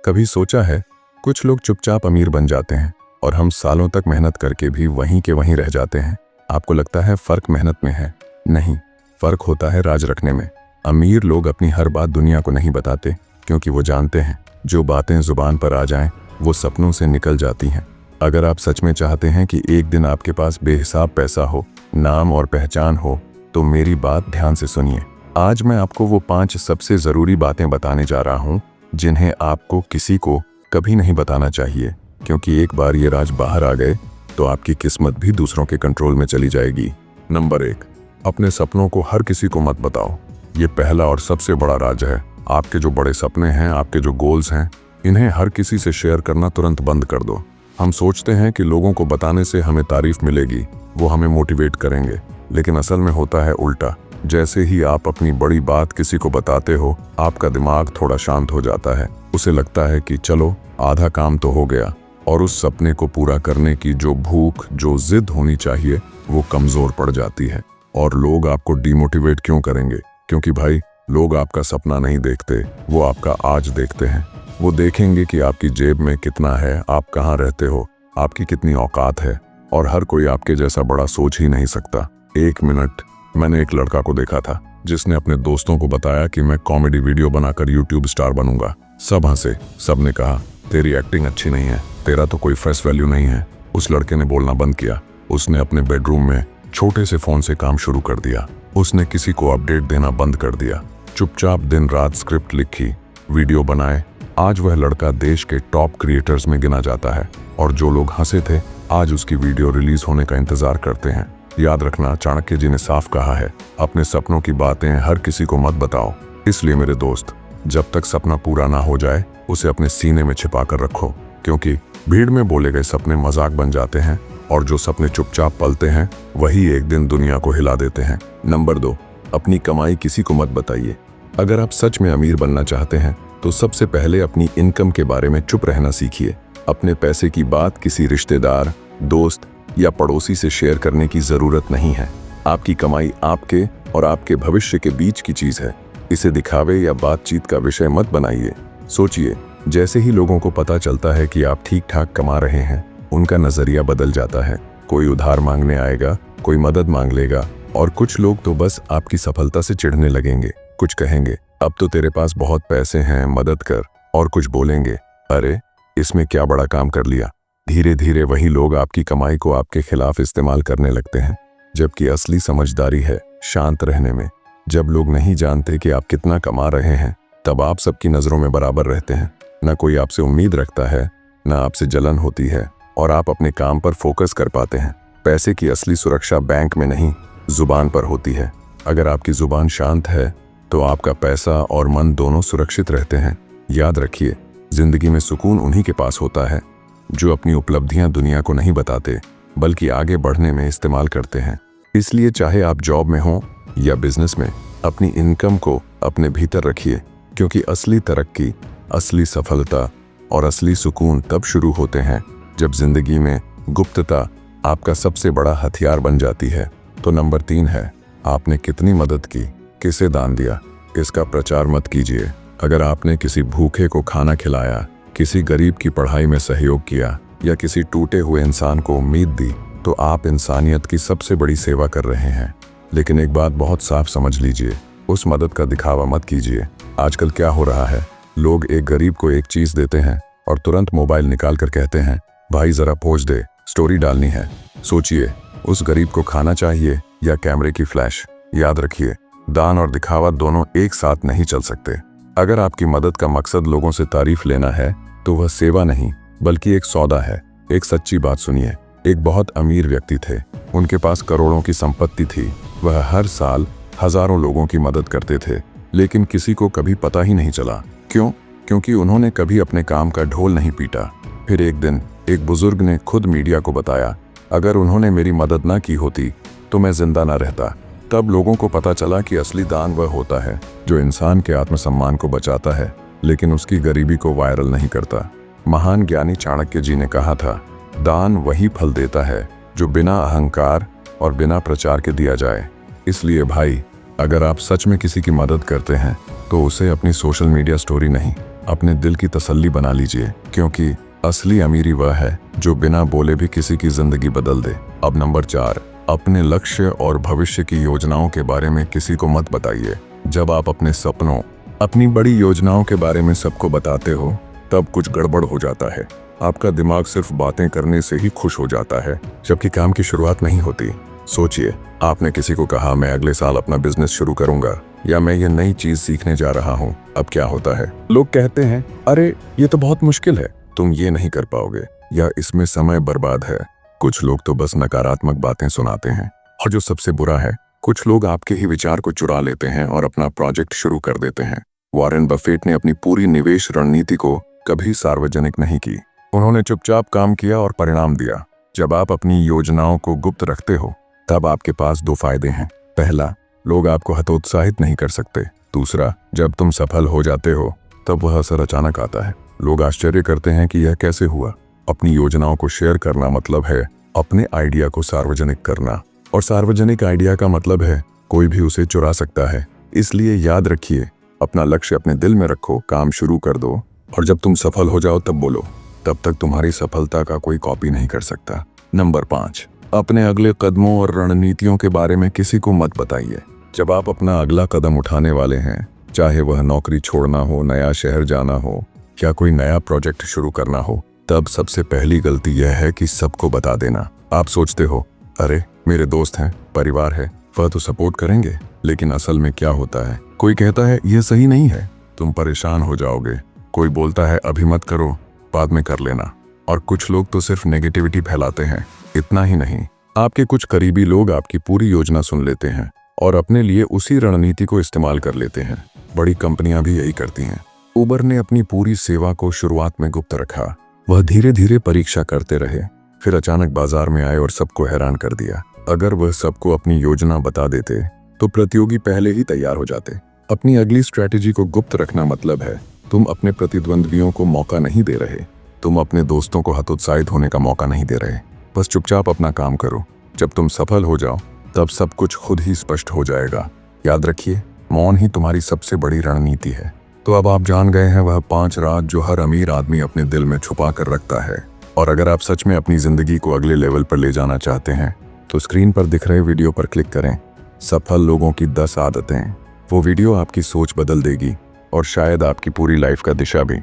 कभी सोचा है, कुछ लोग चुपचाप अमीर बन जाते हैं और हम सालों तक मेहनत करके भी वहीं के वहीं रह जाते हैं। आपको लगता है फर्क मेहनत में है? नहीं, फर्क होता है राज रखने में। अमीर लोग अपनी हर बात दुनिया को नहीं बताते, क्योंकि वो जानते हैं जो बातें जुबान पर आ जाएं वो सपनों से निकल जाती हैं। अगर आप सच में चाहते हैं कि एक दिन आपके पास बेहिसाब पैसा हो, नाम और पहचान हो, तो मेरी बात ध्यान से सुनिए। आज मैं आपको वो 5 सबसे ज़रूरी बातें बताने जा रहा हूँ जिन्हें आपको किसी को कभी नहीं बताना चाहिए, क्योंकि एक बार ये राज बाहर आ गए तो आपकी किस्मत भी दूसरों के कंट्रोल में चली जाएगी। नंबर 1, अपने सपनों को हर किसी को मत बताओ। ये पहला और सबसे बड़ा राज है। आपके जो बड़े सपने हैं, आपके जो गोल्स हैं, इन्हें हर किसी से शेयर करना तुरंत बंद कर दो। हम सोचते हैं कि लोगों को बताने से हमें तारीफ मिलेगी, वो हमें मोटिवेट करेंगे, लेकिन असल में होता है उल्टा। जैसे ही आप अपनी बड़ी बात किसी को बताते हो, आपका दिमाग थोड़ा शांत हो जाता है। उसे लगता है कि चलो आधा काम तो हो गया, और उस सपने को पूरा करने की जो भूख, जो जिद होनी चाहिए, वो कमजोर पड़ जाती है। और लोग आपको डिमोटिवेट क्यों करेंगे? क्योंकि भाई, लोग आपका सपना नहीं देखते, वो आपका आज देखते हैं। वो देखेंगे कि आपकी जेब में कितना है, आप कहाँ रहते हो, आपकी कितनी औकात है, और हर कोई आपके जैसा बड़ा सोच ही नहीं सकता। एक मिनट, मैंने एक लड़का को देखा था जिसने अपने दोस्तों को बताया कि मैं कॉमेडी वीडियो बनाकर यूट्यूब स्टार बनूंगा। सब हंसे, सबने कहा तेरी एक्टिंग अच्छी नहीं है, तेरा तो कोई फेस वैल्यू नहीं है। उस लड़के ने बोलना बंद किया। उसने अपने बेडरूम में छोटे से फोन से काम शुरू कर दिया। उसने किसी को अपडेट देना बंद कर दिया। चुपचाप दिन रात स्क्रिप्ट लिखी, वीडियो बनाए। आज वह लड़का देश के टॉप क्रिएटर्स में गिना जाता है, और जो लोग हंसे थे आज उसकी वीडियो रिलीज होने का इंतजार करते हैं। याद रखना, चाणक्य जी ने साफ कहा है, अपने सपनों की बातें हर किसी को मत बताओ। इसलिए मेरे दोस्त, जब तक सपना पूरा ना हो जाए उसे अपने सीने में छिपा कर रखो, क्योंकि भीड़ में बोले गए सपने मजाक बन जाते हैं, और जो सपने चुपचाप पलते हैं वही एक दिन दुनिया को हिला देते हैं। नंबर 2, अपनी कमाई किसी को मत बताइए। अगर आप सच में अमीर बनना चाहते हैं तो सबसे पहले अपनी इनकम के बारे में चुप रहना सीखिए। अपने पैसे की बात किसी रिश्तेदार, दोस्त या पड़ोसी से शेयर करने की जरूरत नहीं है। आपकी कमाई आपके और आपके भविष्य के बीच की चीज है। इसे दिखावे या बातचीत का विषय मत बनाइए। सोचिए, जैसे ही लोगों को पता चलता है कि आप ठीक ठाक कमा रहे हैं, उनका नजरिया बदल जाता है। कोई उधार मांगने आएगा, कोई मदद मांग लेगा, और कुछ लोग तो बस आपकी सफलता से चिढ़ने लगेंगे। कुछ कहेंगे अब तो तेरे पास बहुत पैसे हैं, मदद कर, और कुछ बोलेंगे अरे इसमें क्या बड़ा काम कर लिया। धीरे धीरे वही लोग आपकी कमाई को आपके खिलाफ इस्तेमाल करने लगते हैं, जबकि असली समझदारी है शांत रहने में। जब लोग नहीं जानते कि आप कितना कमा रहे हैं, तब आप सबकी नजरों में बराबर रहते हैं। न कोई आपसे उम्मीद रखता है, न आपसे जलन होती है, और आप अपने काम पर फोकस कर पाते हैं। पैसे की असली सुरक्षा बैंक में नहीं, जुबान पर होती है। अगर आपकी जुबान शांत है तो आपका पैसा और मन दोनों सुरक्षित रहते हैं। याद रखिए, जिंदगी में सुकून उन्हीं के पास होता है जो अपनी उपलब्धियां दुनिया को नहीं बताते, बल्कि आगे बढ़ने में इस्तेमाल करते हैं। इसलिए चाहे आप जॉब में हो या बिजनेस में, अपनी इनकम को अपने भीतर रखिए, क्योंकि असली तरक्की, असली सफलता और असली सुकून तब शुरू होते हैं जब जिंदगी में गुप्तता आपका सबसे बड़ा हथियार बन जाती है। तो नंबर 3 है, आपने कितनी मदद की, किसे दान दिया, इसका प्रचार मत कीजिए। अगर आपने किसी भूखे को खाना खिलाया, किसी गरीब की पढ़ाई में सहयोग किया, या किसी टूटे हुए इंसान को उम्मीद दी, तो आप इंसानियत की सबसे बड़ी सेवा कर रहे हैं। लेकिन एक बात बहुत साफ समझ लीजिए, उस मदद का दिखावा मत कीजिए। आजकल क्या हो रहा है, लोग एक गरीब को एक चीज देते हैं और तुरंत मोबाइल निकाल कर कहते हैं भाई जरा पोस्ट दे, स्टोरी डालनी है। सोचिए, उस गरीब को खाना चाहिए या कैमरे की फ्लैश? याद रखिए, दान और दिखावा दोनों एक साथ नहीं चल सकते। अगर आपकी मदद का मकसद लोगों से तारीफ लेना है तो वह सेवा नहीं बल्कि एक सौदा है। एक सच्ची बात सुनिए, एक बहुत अमीर व्यक्ति थे, उनके पास करोड़ों की संपत्ति थी। वह हर साल हजारों लोगों की मदद करते थे, लेकिन किसी को कभी पता ही नहीं चला। क्यों? क्योंकि उन्होंने कभी अपने काम का ढोल नहीं पीटा। फिर एक दिन एक बुजुर्ग ने खुद मीडिया को बताया, अगर उन्होंने मेरी मदद ना की होती तो मैं जिंदा ना रहता। तब लोगों को पता चला कि असली दान वह होता है जो इंसान के आत्मसम्मान को बचाता है, लेकिन उसकी गरीबी को वायरल नहीं करता। महान ज्ञानी चाणक्य जी ने कहा था, दान वही फल देता है जो बिना अहंकार और बिना प्रचार के दिया जाए। इसलिए भाई, अगर आप सच में किसी की मदद करते हैं तो उसे अपनी सोशल मीडिया स्टोरी नहीं, अपने दिल की तसल्ली बना लीजिए, क्योंकि असली अमीरी वह है जो बिना बोले भी किसी की जिंदगी बदल दे। अब नंबर 4, अपने लक्ष्य और भविष्य की योजनाओं के बारे में किसी को मत बताइए। जब आप अपने सपनों, अपनी बड़ी योजनाओं के बारे में सबको बताते हो, तब कुछ गड़बड़ हो जाता है। आपका दिमाग सिर्फ बातें करने से ही खुश हो जाता है, जबकि काम की शुरुआत नहीं होती। सोचिए, आपने किसी को कहा मैं अगले साल अपना बिजनेस शुरू करूंगा, या मैं ये नई चीज सीखने जा रहा हूँ। अब क्या होता है? लोग कहते हैं, अरे ये तो बहुत मुश्किल है, तुम ये नहीं कर पाओगे, या इसमें समय बर्बाद है। कुछ लोग तो बस नकारात्मक बातें सुनाते हैं, और जो सबसे बुरा है, कुछ लोग आपके ही विचार को चुरा लेते हैं और अपना प्रोजेक्ट शुरू कर देते हैं। वॉरेन बफेट ने अपनी पूरी निवेश रणनीति को कभी सार्वजनिक नहीं की। उन्होंने चुपचाप काम किया और परिणाम दिया। जब आप अपनी योजनाओं को गुप्त रखते हो, तब आपके पास 2 फायदे हैं। पहला, लोग आपको हतोत्साहित नहीं कर सकते। दूसरा, जब तुम सफल हो जाते हो, तब वह असर अचानक आता है। लोग आश्चर्य करते हैं कि यह कैसे हुआ। अपनी योजनाओं को शेयर करना मतलब है अपने आइडिया को सार्वजनिक करना, और सार्वजनिक आइडिया का मतलब है कोई भी उसे चुरा सकता है। इसलिए याद रखिए, अपना लक्ष्य अपने दिल में रखो, काम शुरू कर दो, और जब तुम सफल हो जाओ तब बोलो। तब तक तुम्हारी सफलता का कोई कॉपी नहीं कर सकता। नंबर 5, अपने अगले कदमों और रणनीतियों के बारे में किसी को मत बताइए। जब आप अपना अगला कदम उठाने वाले हैं, चाहे वह नौकरी छोड़ना हो, नया शहर जाना हो, या कोई नया प्रोजेक्ट शुरू करना हो, तब सबसे पहली गलती यह है कि सबको बता देना। आप सोचते हो, अरे मेरे दोस्त हैं, परिवार है, वह तो सपोर्ट करेंगे। लेकिन असल में क्या होता है? कोई कहता है यह सही नहीं है, तुम परेशान हो जाओगे। कोई बोलता है अभी मत करो, बाद में कर लेना। और कुछ लोग तो सिर्फ नेगेटिविटी फैलाते हैं। इतना ही नहीं, आपके कुछ करीबी लोग आपकी पूरी योजना सुन लेते हैं और अपने लिए उसी रणनीति को इस्तेमाल कर लेते हैं। बड़ी कंपनियां भी यही करती हैं। उबर ने अपनी पूरी सेवा को शुरुआत में गुप्त रखा। वह धीरे धीरे परीक्षा करते रहे, फिर अचानक बाजार में आए और सबको हैरान कर दिया। अगर वह सबको अपनी योजना बता देते तो प्रतियोगी पहले ही तैयार हो जाते। अपनी अगली स्ट्रैटेजी को गुप्त रखना मतलब है तुम अपने प्रतिद्वंद्वियों को मौका नहीं दे रहे, तुम अपने दोस्तों को हतोत्साहित होने का मौका नहीं दे रहे। बस चुपचाप अपना काम करो। जब तुम सफल हो जाओ, तब सब कुछ खुद ही स्पष्ट हो जाएगा। याद रखिए, मौन ही तुम्हारी सबसे बड़ी रणनीति है। तो अब आप जान गए हैं वह 5 राज जो हर अमीर आदमी अपने दिल में छुपा कर रखता है। और अगर आप सच में अपनी जिंदगी को अगले लेवल पर ले जाना चाहते हैं, तो स्क्रीन पर दिख रहे वीडियो पर क्लिक करें, सफल लोगों की 10 आदतें। वो वीडियो आपकी सोच बदल देगी और शायद आपकी पूरी लाइफ का दिशा भी।